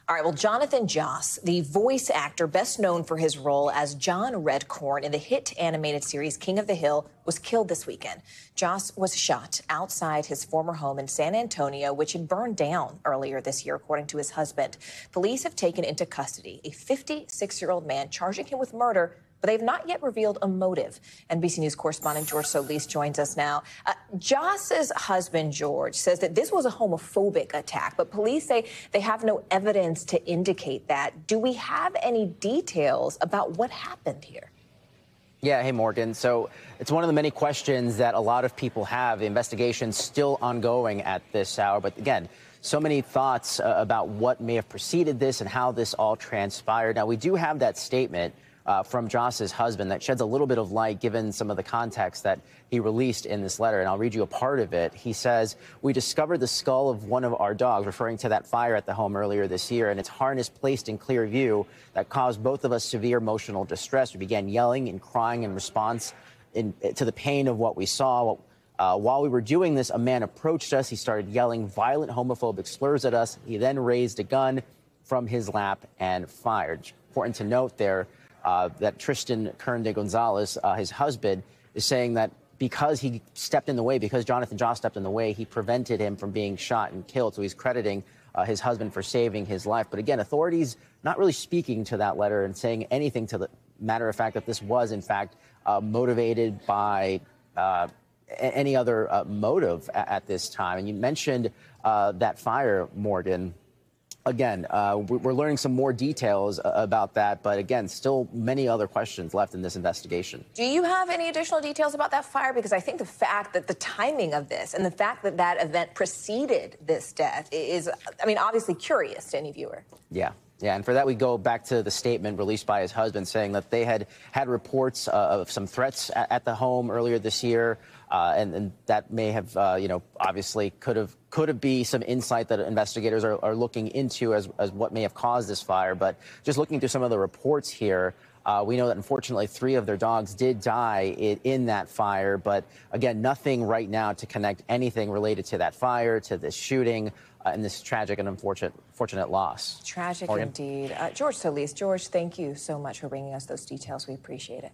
All right, well, Jonathan Joss, the voice actor best known for his role as John Redcorn in the hit animated series King of the Hill, was killed this weekend. Joss was shot outside his former home in San Antonio, which had burned down earlier this year, according to his husband. Police have taken into custody a 56-year-old man, charging him with murder, but they have not yet revealed a motive. NBC News correspondent George Solis joins us now. Joss's husband, George, says that this was a homophobic attack, but police say they have no evidence to indicate that. Do we have any details about what happened here? Yeah, hey, Morgan. So it's one of the many questions that a lot of people have. The investigation's still ongoing at this hour. But again, so many thoughts about what may have preceded this and how this all transpired. Now, we do have that statement from Joss's husband that sheds a little bit of light given some of the context that he released in this letter. And I'll read you a part of it. He says, "We discovered the skull of one of our dogs," referring to that fire at the home earlier this year, "and its harness placed in clear view. That caused both of us severe emotional distress. We began yelling and crying in response to the pain of what we saw. While we were doing this, a man approached us. He started yelling violent homophobic slurs at us. He then raised a gun from his lap and fired." Important to note there that Tristan Kern de Gonzalez, his husband, is saying that because he stepped in the way, because Jonathan Joss stepped in the way, he prevented him from being shot and killed. So he's crediting his husband for saving his life. But again, authorities not really speaking to that letter and saying anything to the matter of fact that this was, in fact, motivated by any other motive at this time. And you mentioned that fire, Morgan. Again, we're learning some more details about that, but again, still many other questions left in this investigation. Do you have any additional details about that fire? Because I think the fact that the timing of this and the fact that that event preceded this death is, I mean, obviously curious to any viewer. Yeah. Yeah, and for that, we go back to the statement released by his husband saying that they had reports of some threats at the home earlier this year, and that may have, obviously could have be some insight that investigators are looking into as what may have caused this fire. But just looking through some of the reports here, we know that unfortunately 3 of their dogs did die in that fire. But again, nothing right now to connect anything related to that fire, to this shooting, and this tragic and unfortunate loss. Tragic indeed. George Solis. George, thank you so much for bringing us those details. We appreciate it.